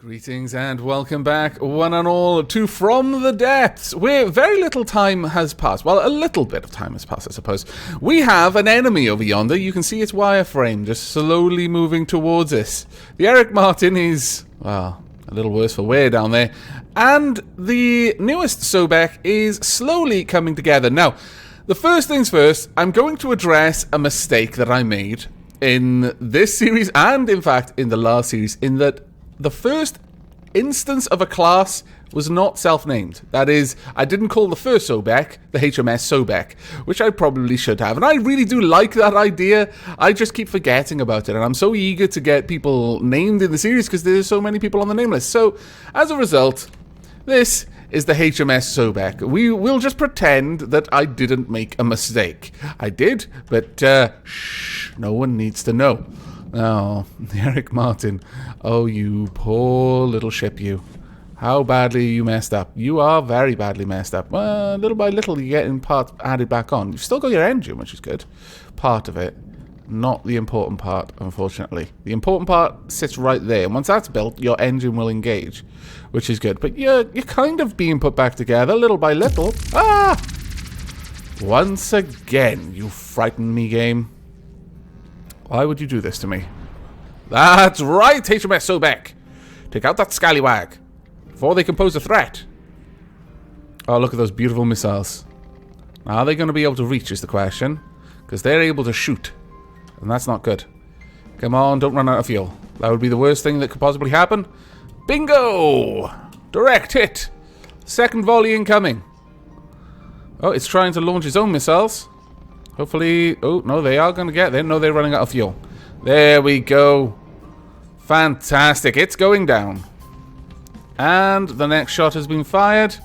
Greetings and welcome back, one and all, to From the Depths, where very little time has passed. Well, a little bit of time has passed, I suppose. We have an enemy over yonder. You can see its wireframe just slowly moving towards us. The Eric Martin is, well, a little worse for wear down there. And the newest Sobek is slowly coming together. Now, the first things first, I'm going to address a mistake that I made in this series and, in fact, in the last series, in that the first instance of a class was not self-named. That is, I didn't call the first Sobek the HMS Sobek, which I probably should have. And I really do like that idea. I just keep forgetting about it. And I'm so eager to get people named in the series because there's so many people on the name list. So, as a result, this is the HMS Sobek. We will just pretend that I didn't make a mistake. I did, but shh, no one needs to know. Oh, Eric Martin. Oh, you poor little ship, you. How badly you messed up. You are very badly messed up. Well, little by little, you're getting parts added back on. You've still got your engine, which is good. Part of it. Not the important part, unfortunately. The important part sits right there. And once that's built, your engine will engage, which is good. But you're kind of being put back together, little by little. Ah! Once again, you frighten me, game. Why would you do this to me? That's right, HMS Sobek. Take out that scallywag before they can pose a threat. Oh, look at those beautiful missiles. Now, are they going to be able to reach is the question. Because they're able to shoot. And that's not good. Come on, don't run out of fuel. That would be the worst thing that could possibly happen. Bingo! Direct hit. Second volley incoming. Oh, it's trying to launch its own missiles. Hopefully... Oh, no, they are going to get there. No, they're running out of fuel. There we go. Fantastic. It's going down. And the next shot has been fired.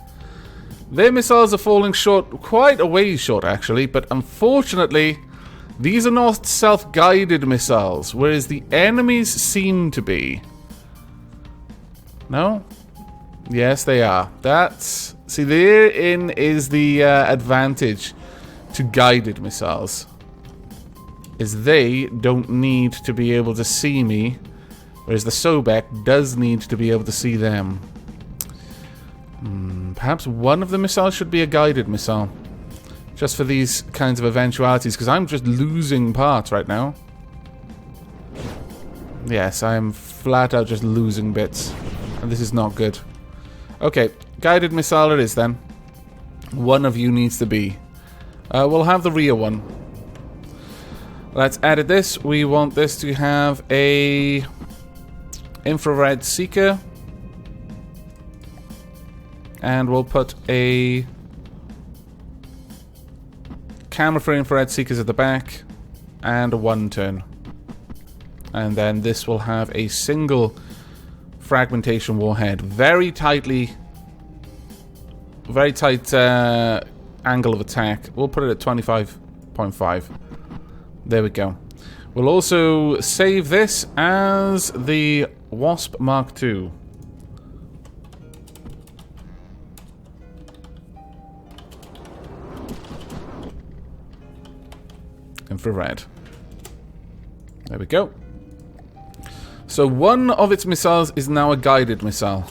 Their missiles are falling short, quite a ways short, actually. But unfortunately, these are not self-guided missiles, whereas the enemies seem to be. No? Yes, they are. That's... See, therein is the advantage to guided missiles, is they don't need to be able to see me, whereas the Sobek does need to be able to see them. Perhaps one of the missiles should be a guided missile, just for these kinds of eventualities, because I'm just losing parts right now. Yes, I am flat out just losing bits, and this is not good. Okay, guided missile it is then. One of you needs to be. We'll have the rear one. Let's edit this. We want this to have a infrared seeker. And we'll put a camera for infrared seekers at the back. And a one turn. And then this will have a single fragmentation warhead. Very tightly... Very tight... angle of attack. We'll put it at 25.5. There we go. We'll also save this as the Wasp Mark II. Infrared. There we go. So one of its missiles is now a guided missile.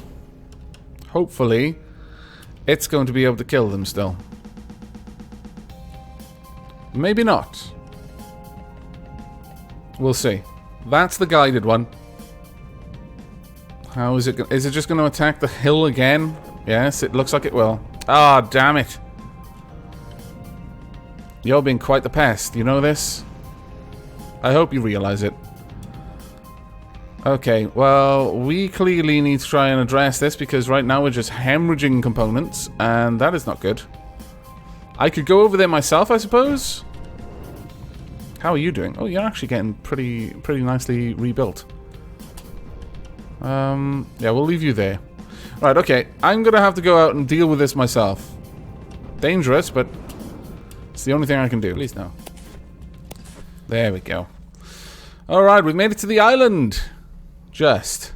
Hopefully, it's going to be able to kill them still. Maybe not. We'll see. That's the guided one. How is it? Is it just going to attack the hill again? Yes, it looks like it will. Ah, damn it. You're being quite the pest. You know this? I hope you realize it. Okay, well, we clearly need to try and address this because right now we're just hemorrhaging components, and that is not good. I could go over there myself, I suppose. How are you doing? Oh, you're actually getting pretty nicely rebuilt. Yeah, we'll leave you there. Right, okay. I'm gonna have to go out and deal with this myself. Dangerous, but it's the only thing I can do. Please no. There we go. Alright, we've made it to the island. Just.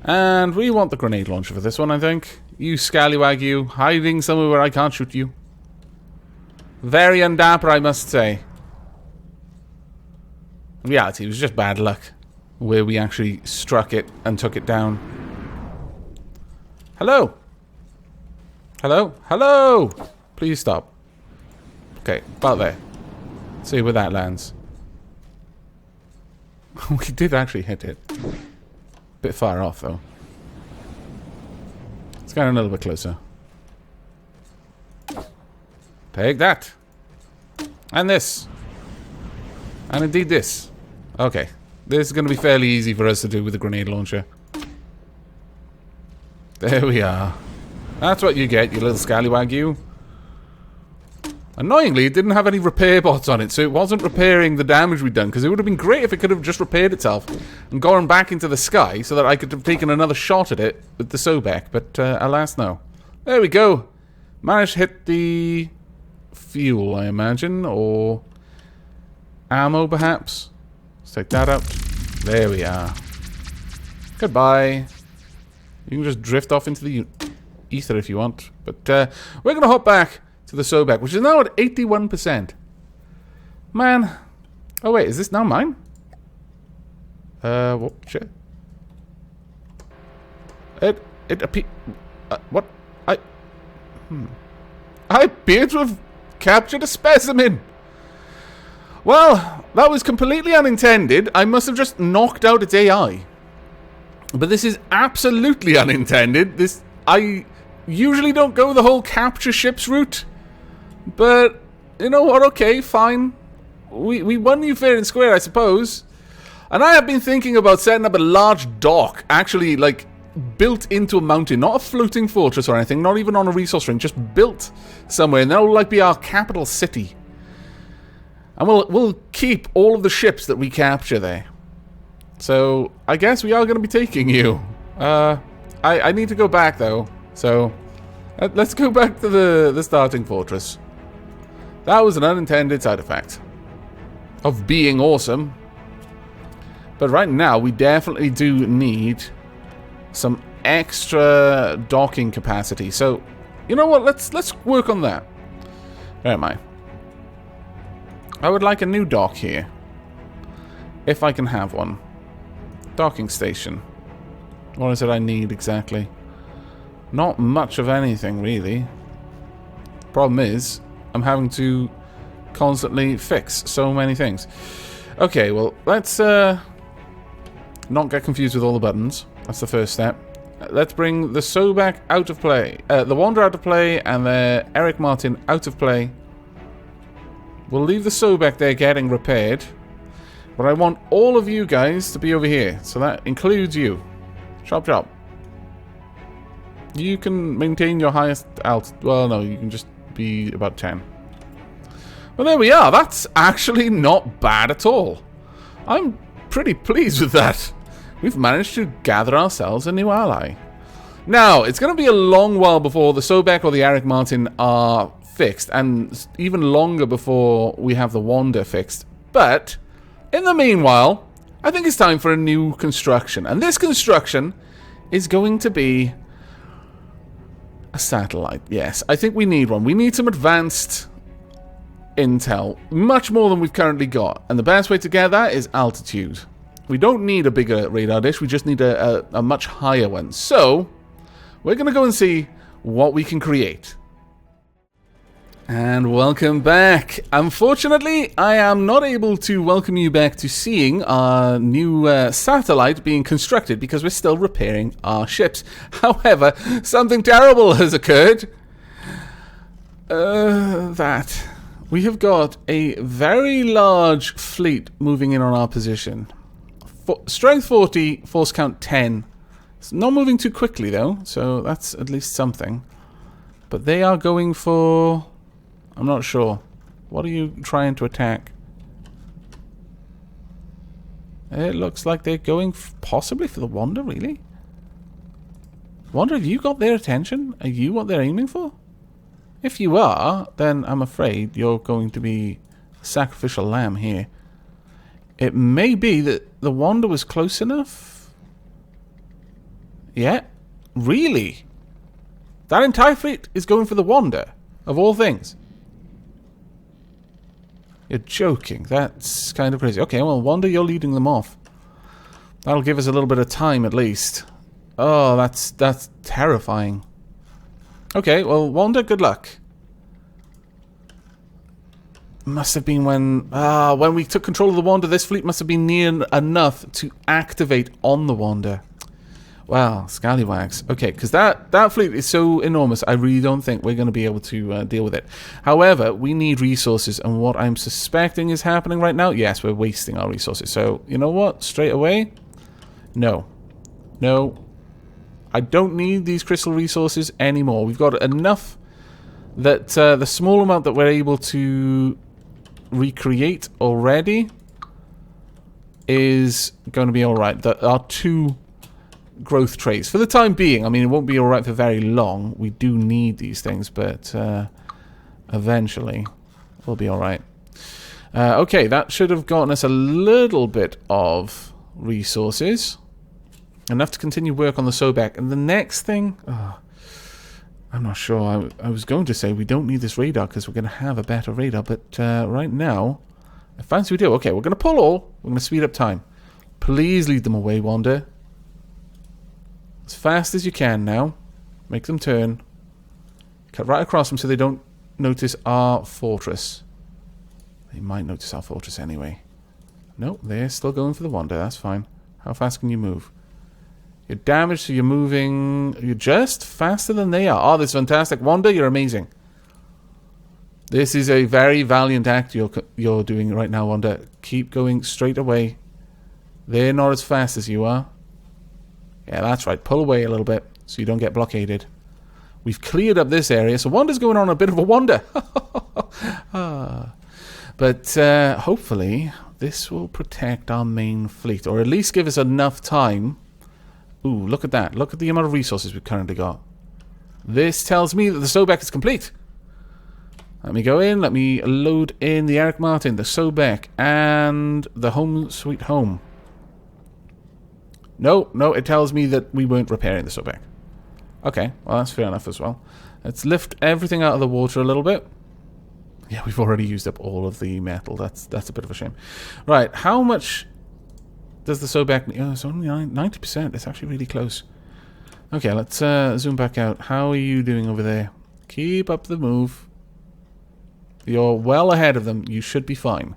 And we want the grenade launcher for this one, I think. You scallywag, you. Hiding somewhere where I can't shoot you. Very undapper, I must say. In reality, it was just bad luck. where we actually struck it and took it down. Hello? Hello? Hello? Please stop. Okay, about there. See where that lands. We did actually hit it. Bit far off, though. Let's get a little bit closer. Take that. And this. And indeed this. Okay. This is going to be fairly easy for us to do with a grenade launcher. There we are. That's what you get, you little scallywag, you. Annoyingly, it didn't have any repair bots on it, so it wasn't repairing the damage we'd done, because it would have been great if it could have just repaired itself and gone back into the sky so that I could have taken another shot at it with the Sobek, but alas, no. There we go. Managed to hit the fuel, I imagine, or ammo, perhaps. Let's take that out. There we are. Goodbye. You can just drift off into the ether if you want, but we're going to hop back to the Sobek, which is now at 81%. Man. Oh, wait, is this now mine? What? Shit. It appears... what? I appear to have captured a specimen. Well, that was completely unintended. I must have just knocked out its AI. But this is absolutely unintended. I usually don't go the whole capture ships route. But, you know what, okay, fine. We won you fair and square, I suppose. And I have been thinking about setting up a large dock, actually, like, built into a mountain. Not a floating fortress or anything, not even on a resource ring, just built somewhere. And that'll, like, be our capital city. And we'll keep all of the ships that we capture there. So, I guess we are going to be taking you. I need to go back, though. So, let's go back to the starting fortress. That was an unintended side effect of being awesome. But right now, we definitely do need some extra docking capacity. So, you know what? Let's work on that. Where am I? I would like a new dock here. If I can have one. Docking station. What is it I need exactly? Not much of anything, really. Problem is, I'm having to constantly fix so many things. Okay, well, let's not get confused with all the buttons. That's the first step. Let's bring the Sobek out of play. The Wander out of play and the Eric Martin out of play. We'll leave the Sobek there getting repaired. But I want all of you guys to be over here. So that includes you. Chop chop. You can maintain your highest altitude. Well, no, you can just be about 10. Well, there we are. That's actually not bad at all. I'm pretty pleased with that. We've managed to gather ourselves a new ally. Now, it's going to be a long while before the Sobek or the Eric Martin are fixed, and even longer before we have the Wander fixed. But, in the meanwhile, I think it's time for a new construction. And this construction is going to be a satellite. Yes, I think we need one. We need some advanced intel. Much more than we've currently got. And the best way to get that is altitude. We don't need a bigger radar dish. We just need a much higher one. So, we're going to go and see what we can create. And welcome back. Unfortunately, I am not able to welcome you back to seeing our new satellite being constructed because we're still repairing our ships. However, something terrible has occurred. That we have got a very large fleet moving in on our position. Strength 40, force count 10. It's not moving too quickly though, so that's at least something. But they are going for... I'm not sure. What are you trying to attack? It looks like they're going possibly for the Wander, really? Wander, have you got their attention? Are you what they're aiming for? If you are, then I'm afraid you're going to be a sacrificial lamb here. It may be that the Wander was close enough. Yeah? Really? That entire fleet is going for the Wander, of all things. You're joking. That's kind of crazy. Okay, well, Wander, you're leading them off. That'll give us a little bit of time at least. Oh, that's terrifying. Okay, well, Wanda, good luck. Must have been when we took control of the Wanda. This fleet must have been near enough to activate on the Wanda. Wow, scallywags. Okay, because that fleet is so enormous, I really don't think we're going to be able to deal with it. However, we need resources, and what I'm suspecting is happening right now, yes, we're wasting our resources. So, you know what? Straight away, no. No. I don't need these crystal resources anymore. We've got enough that the small amount that we're able to recreate already is going to be alright. That our 2 growth traits for the time being. I mean, it won't be alright for very long. We do need these things, but eventually we'll be alright. Okay, that should have gotten us a little bit of resources. Enough to continue work on the Sobek. And the next thing... I'm not sure. I was going to say we don't need this radar because we're going to have a better radar, but right now, I fancy we do. Okay, we're going to pull all. We're going to speed up time. Please lead them away, Wanda. As fast as you can now. Make them turn. Cut right across them so they don't notice our fortress. They might notice our fortress anyway. Nope, they're still going for the Wanda. That's fine. How fast can you move? You're damaged, so you're moving... You're just faster than they are. Oh, this is fantastic. Wanda, you're amazing. This is a very valiant act you're doing right now, Wanda. Keep going straight away. They're not as fast as you are. Yeah, that's right. Pull away a little bit so you don't get blockaded. We've cleared up this area, so Wanda's going on a bit of a wander. But hopefully this will protect our main fleet, or at least give us enough time... Ooh, look at that. Look at the amount of resources we've currently got. This tells me that the Sobek is complete. Let me go in. Let me load in the Eric Martin, the Sobek, and the Home Sweet Home. No, it tells me that we weren't repairing the Sobek. Okay, well, that's fair enough as well. Let's lift everything out of the water a little bit. Yeah, we've already used up all of the metal. That's a bit of a shame. Right, how much... does the Sobek... Oh, it's only 90%. It's actually really close. Okay, let's zoom back out. How are you doing over there? Keep up the move. You're well ahead of them. You should be fine.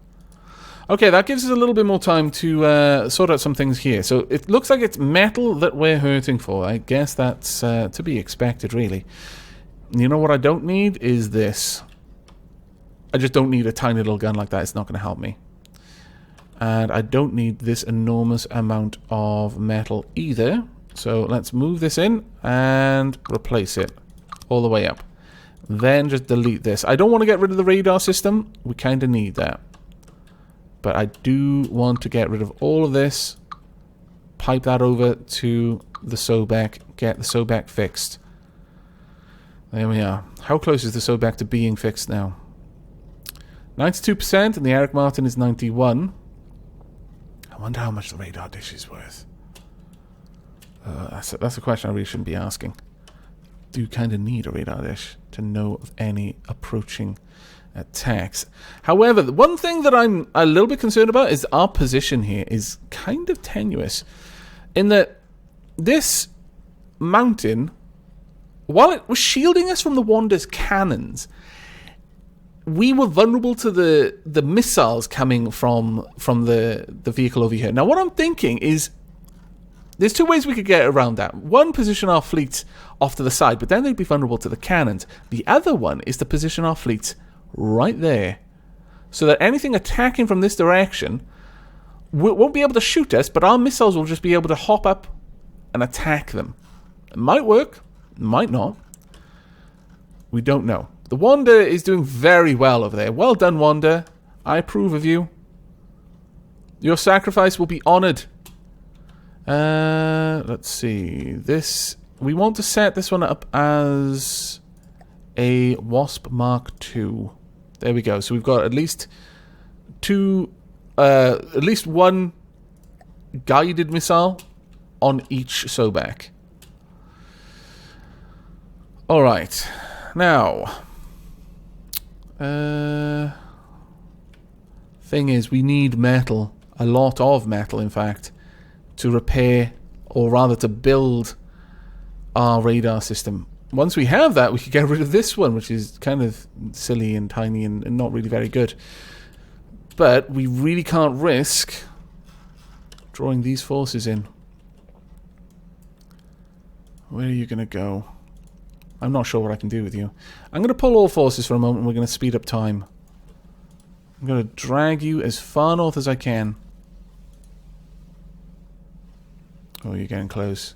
Okay, that gives us a little bit more time to sort out some things here. So it looks like it's metal that we're hurting for. I guess that's to be expected, really. You know what I don't need is this. I just don't need a tiny little gun like that. It's not going to help me. And I don't need this enormous amount of metal either. So let's move this in and replace it all the way up. Then just delete this. I don't want to get rid of the radar system. We kind of need that. But I do want to get rid of all of this. Pipe that over to the Sobek. Get the Sobek fixed. There we are. How close is the Sobek to being fixed now? 92%, and the Eric Martin is 91%. I wonder how much the radar dish is worth. That's a question I really shouldn't be asking. Do you kind of need a radar dish to know of any approaching attacks? However, the one thing that I'm a little bit concerned about is our position here is kind of tenuous. In that this mountain, while it was shielding us from the Wanda's cannons, we were vulnerable to the missiles coming from the vehicle over here. Now, what I'm thinking is there's two ways we could get around that. One, position our fleet off to the side, but then they'd be vulnerable to the cannons. The other one is to position our fleet right there, so that anything attacking from this direction won't be able to shoot us, but our missiles will just be able to hop up and attack them. It might work, might not. We don't know. The Wanda is doing very well over there. Well done, Wanda. I approve of you. Your sacrifice will be honored. Let's see. This, we want to set this one up as a Wasp Mark II. There we go. So we've got at least one guided missile on each Sobek. All right. Now, thing is, we need metal. A lot of metal, in fact, to repair, or rather to build, our radar system. Once we have that, we could get rid of this one, which is kind of silly and tiny and not really very good. But we really can't risk drawing these forces in. Where are you going to go? I'm not sure what I can do with you. I'm going to pull all forces for a moment and we're going to speed up time. I'm going to drag you as far north as I can. Oh, you're getting close.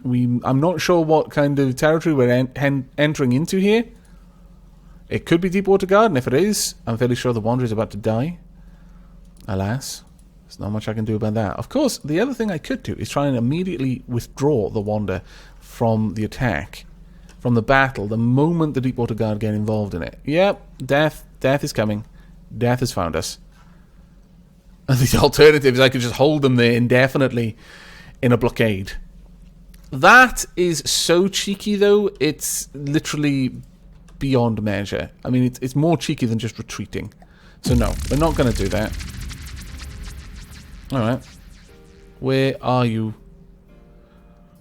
I'm not sure what kind of territory we're entering into here. It could be Deepwater Guard, and if it is, I'm fairly sure the Wanderer is about to die. Alas, there's not much I can do about that. Of course, the other thing I could do is try and immediately withdraw the Wanderer from the attack, from the battle, the moment the Deepwater Guard get involved in it. Yep, death is coming. Death has found us. And the alternative is I could just hold them there indefinitely in a blockade. That is so cheeky, though. It's literally beyond measure. I mean, it's more cheeky than just retreating. So no, we're not going to do that. Alright. Where are you?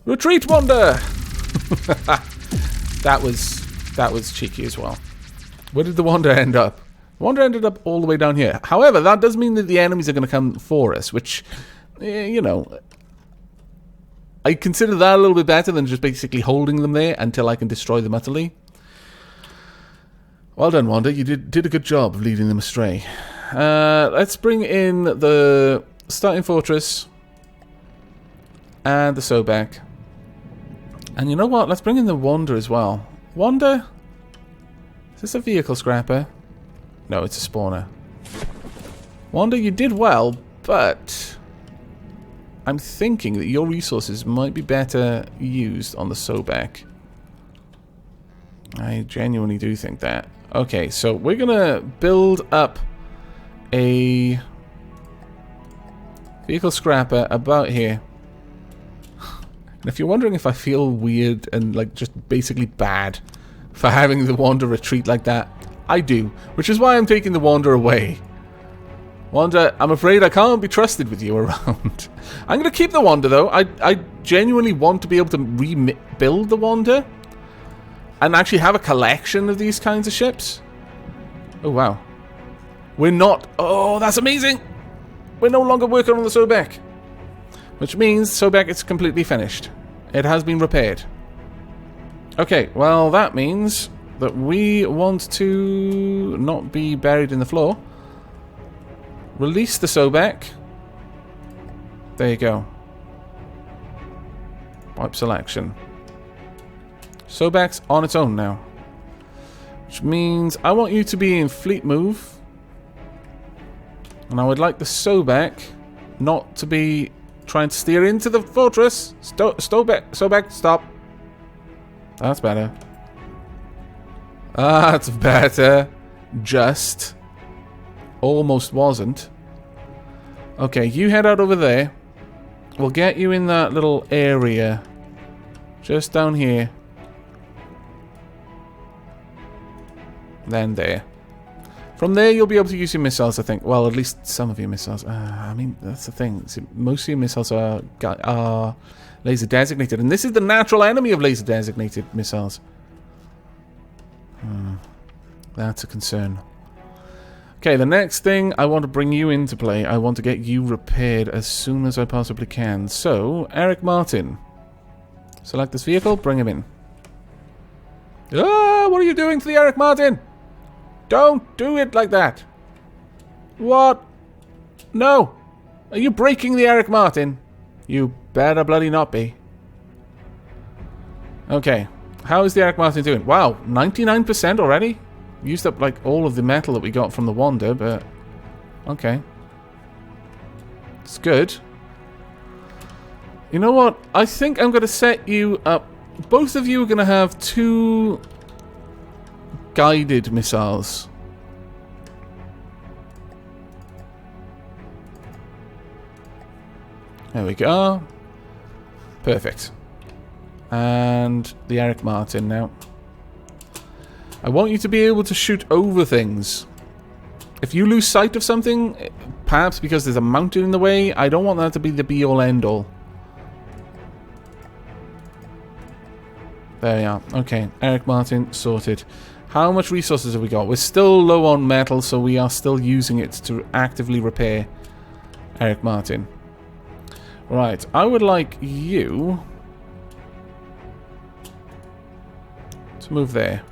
Retreat, Wander! That was cheeky as well. Where did the Wander end up? The Wander ended up all the way down here. However, that does mean that the enemies are going to come for us, which, you know, I consider that a little bit better than just basically holding them there until I can destroy them utterly. Well done, Wander. You did a good job of leading them astray. Let's bring in the starting fortress and the Sobek. And you know what? Let's bring in the Wander as well. Wander? Is this a vehicle scrapper? No, it's a spawner. Wander, you did well, but I'm thinking that your resources might be better used on the Sobek. I genuinely do think that. Okay, so we're gonna build up a vehicle scrapper about here. And if you're wondering if I feel weird and like just basically bad for having the Wander retreat like that, I do, which is why I'm taking the Wander away. Wander, I'm afraid I can't be trusted with you around. I'm going to keep the Wander, though. I genuinely want to be able to rebuild the Wander and actually have a collection of these kinds of ships. Oh, wow. We're not... Oh, that's amazing! We're no longer working on the Sobek. Which means Sobek is completely finished. It has been repaired. Okay, well, that means that we want to not be buried in the floor. Release the Sobek. There you go. Wipe selection. Sobek's on its own now. Which means I want you to be in fleet move. And I would like the Sobek not to be trying to steer into the fortress. Sobek, stop. That's better. That's better. Just. Almost wasn't. Okay, you head out over there. We'll get you in that little area. Just down here. Then there. From there, you'll be able to use your missiles, I think. Well, at least some of your missiles. I mean, that's the thing. Most of your missiles are laser designated. And this is the natural enemy of laser designated missiles. That's a concern. Okay, the next thing, I want to bring you into play. I want to get you repaired as soon as I possibly can. So, Eric Martin. Select this vehicle, bring him in. Ah, what are you doing to the Eric Martin? Don't do it like that. What? No. Are you breaking the Eric Martin? You better bloody not be. Okay, how is the Eric Martin doing? Wow, 99% already? Used up like all of the metal that we got from the Wander, but okay. It's good. You know what? I think I'm going to set you up. Both of you are going to have 2 guided missiles. There we go. Perfect. And the Eric Martin now. I want you to be able to shoot over things. If you lose sight of something, perhaps because there's a mountain in the way, I don't want that to be the be-all, end-all. There we are. Okay, Eric Martin, sorted. How much resources have we got? We're still low on metal, so we are still using it to actively repair Eric Martin. Right, I would like you to move there.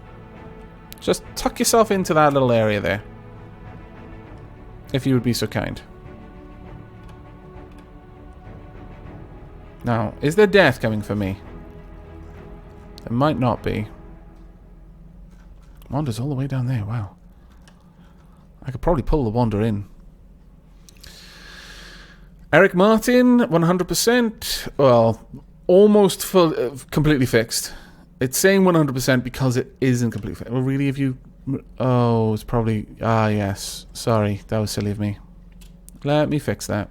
Just tuck yourself into that little area there. If you would be so kind. Now, is there death coming for me? There might not be. Wander's all the way down there, wow. I could probably pull the Wander in. Eric Martin, 100%. Well, almost full, completely fixed. It's saying 100% because it isn't completely fixed. Well, really, if you... Oh, it's probably... Ah, yes. Sorry, that was silly of me. Let me fix that.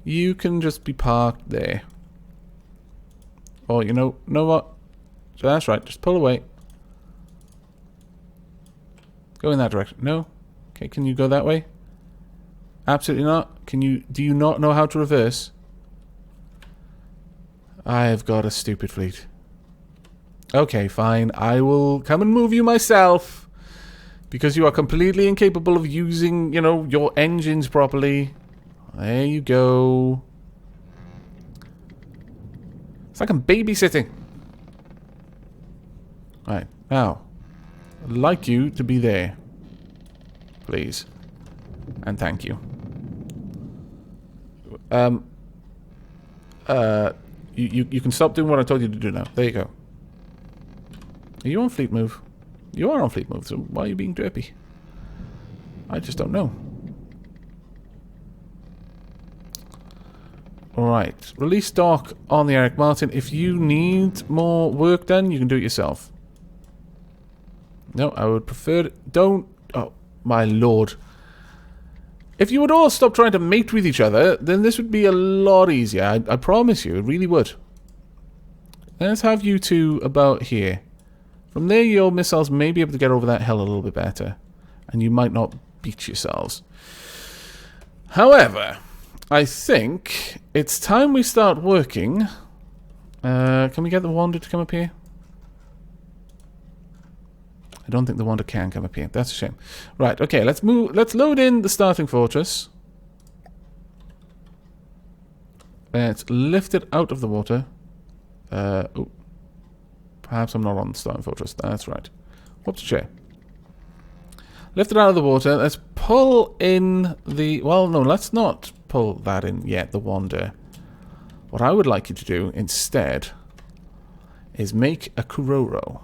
You can just be parked there. Oh, you know what? So that's right, just pull away. Go in that direction. No? Okay, can you go that way? Absolutely not. Can you... Do you not know how to reverse? I've got a stupid fleet. Okay, fine. I will come and move you myself. Because you are completely incapable of using, you know, your engines properly. There you go. It's like I'm babysitting. Right, now. I'd like you to be there. Please. And thank you. You can stop doing what I told you to do now. There you go. Are you on fleet move? You are on fleet move, so why are you being derpy? I just don't know. Alright, release dock on the Eric Martin. If you need more work done, you can do it yourself. No, I would prefer... Don't... Oh, my lord. If you would all stop trying to mate with each other, then this would be a lot easier. I promise you, it really would. Let's have you two about here. From there, your missiles may be able to get over that hill a little bit better. And you might not beat yourselves. However... I think it's time we start working. Can we get the Wander to come up here? I don't think the Wander can come up here. That's a shame. Right, okay, let's move. Let's load in the starting fortress. Let's lift it out of the water. Oh. Perhaps I'm not on the starting fortress. That's right. Whoops, chair. Lift it out of the water. Let's pull in the... Well, no, let's not pull that in yet, the Wander. What I would like you to do instead is make a Kuroro.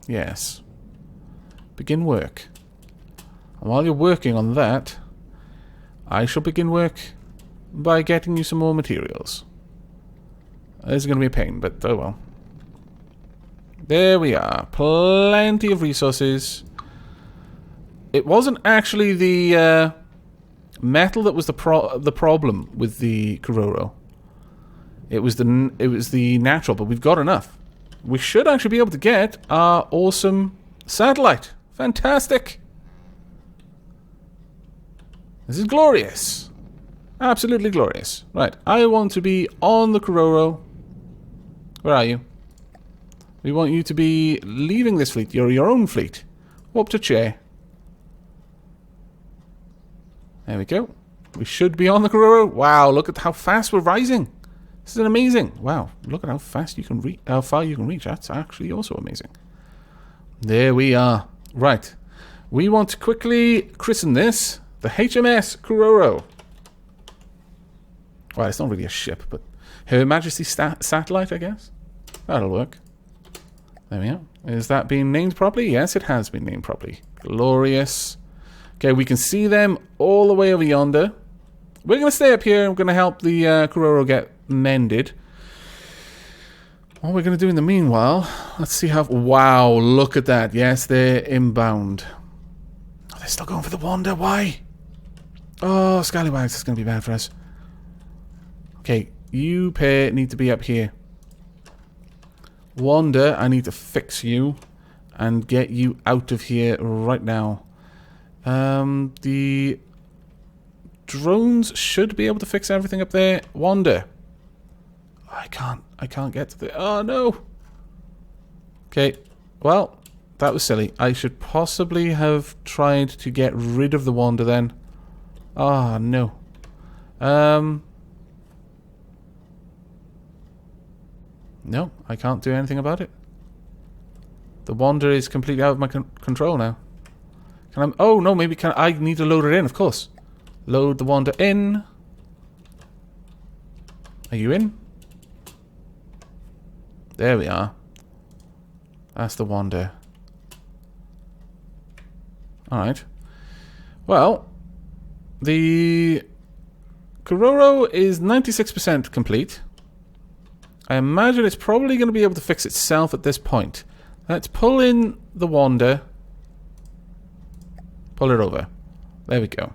Yes. Begin work. And while you're working on that, I shall begin work by getting you some more materials. This is going to be a pain, but oh well. There we are. Plenty of resources. It wasn't actually the metal that was the problem with the Kuroro. It was the natural, but we've got enough. We should actually be able to get our awesome satellite. Fantastic. This is glorious. Absolutely glorious. Right, I want to be on the Kuroro. Where are you? We want you to be leaving this fleet. You're your own fleet. Warp to chair. There we go. We should be on the Kuroro. Wow, look at how fast we're rising. This is amazing. Wow, look at how fast you can reach. How far you can reach. That's actually also amazing. There we are. Right. We want to quickly christen this the HMS Kuroro. Well, it's not really a ship, but Her Majesty's satellite, I guess. That'll work. There we are. Is that being named properly? Yes, it has been named properly. Glorious. Okay, we can see them all the way over yonder. We're going to stay up here and we're going to help the Kuroro get mended. What we're going to do in the meanwhile, let's see how... Wow, look at that. Yes, they're inbound. Oh, they're still going for the Wander. Why? Oh, Scallywags, that's going to be bad for us. Okay, you pair need to be up here. Wander, I need to fix you and get you out of here right now. The drones should be able to fix everything up there. Wander. I can't get to the... Oh, no. Okay, well, that was silly. I should possibly have tried to get rid of the Wander then. Ah, no. No, I can't do anything about it. The Wander is completely out of my control now. Can I... Oh, no, maybe can I need to load it in, of course. Load the Wander in. Are you in? There we are. That's the Wander. Alright. Well, the Kororo is 96% complete. I imagine it's probably going to be able to fix itself at this point. Let's pull in the Wander. Pull it over. There we go.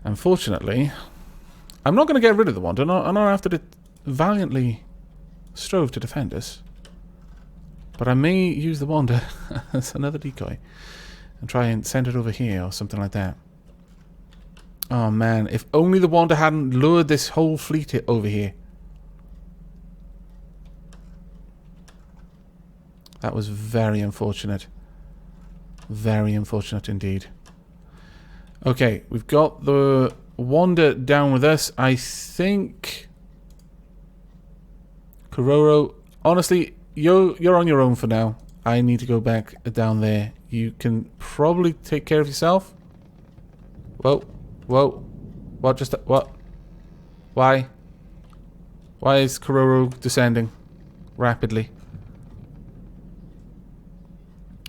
Unfortunately, I'm not going to get rid of the Wander, not after it valiantly strove to defend us. But I may use the Wander as another decoy and try and send it over here or something like that. Oh man, if only the Wander hadn't lured this whole fleet over here. That was very unfortunate. Very unfortunate indeed. Okay, we've got the Wander down with us. I think... Kororo, honestly, you're on your own for now. I need to go back down there. You can probably take care of yourself. Whoa. Whoa. What just... What? Why? Why is Kororo descending rapidly?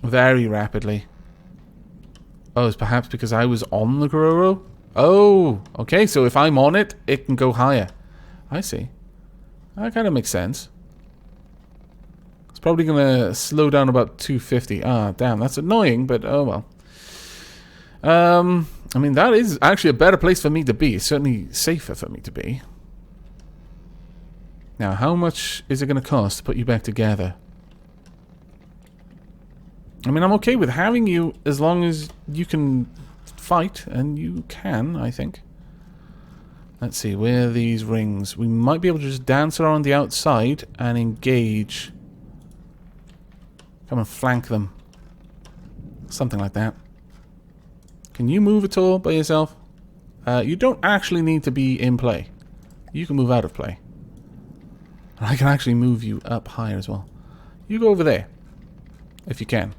Very rapidly. Oh, it's perhaps because I was on the Kororo? Oh, okay, so if I'm on it, it can go higher. I see. That kind of makes sense. It's probably going to slow down about 250. Ah, damn, that's annoying, but oh well. I mean, that is actually a better place for me to be. It's certainly safer for me to be. Now, how much is it going to cost to put you back together? I mean, I'm okay with having you as long as you can fight, and you can, I think. Let's see, where are these rings? We might be able to just dance around the outside and engage. Come and flank them. Something like that. Can you move at all by yourself? You don't actually need to be in play. You can move out of play. I can actually move you up higher as well. You go over there. If you can.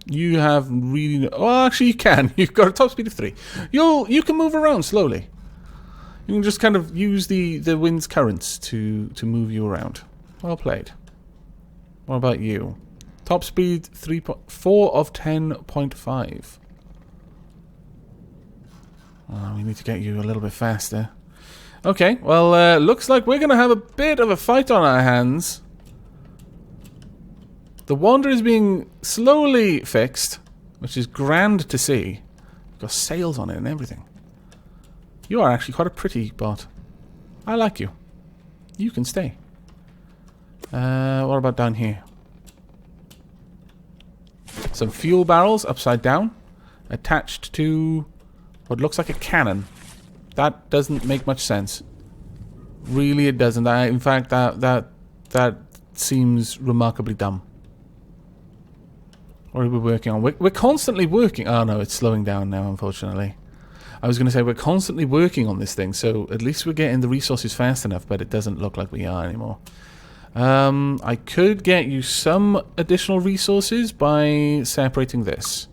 You have really... Oh, actually you can. You've got a top speed of 3. You can move around slowly. You can just kind of use the wind's currents to move you around. Well played. What about you? Top speed 4 of 10.5. We need to get you a little bit faster. Okay, well, looks like we're going to have a bit of a fight on our hands. The Wander is being slowly fixed, which is grand to see. Got sails on it and everything. You are actually quite a pretty bot. I like you. You can stay. What about down here? Some fuel barrels upside down, attached to what looks like a cannon. That doesn't make much sense. Really, it doesn't. In fact, that seems remarkably dumb. What are we working on? We're constantly working... Oh no, it's slowing down now, unfortunately. I was going to say we're constantly working on this thing, so at least we're getting the resources fast enough, but it doesn't look like we are anymore. I could get you some additional resources by separating this,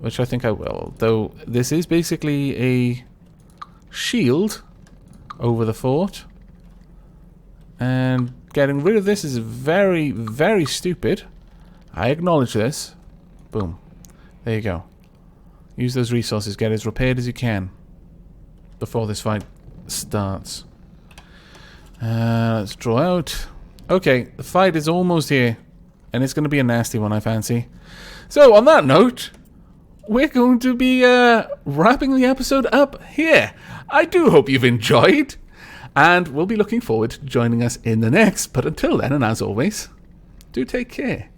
which I think I will. Though this is basically a shield over the fort, and getting rid of this is very, very stupid. I acknowledge this. Boom. There you go. Use those resources. Get as repaired as you can before this fight starts. Let's draw out. Okay, the fight is almost here, and it's going to be a nasty one, I fancy. So, on that note, we're going to be wrapping the episode up here. I do hope you've enjoyed. and we'll be looking forward to joining us in the next. But until then, and as always, do take care.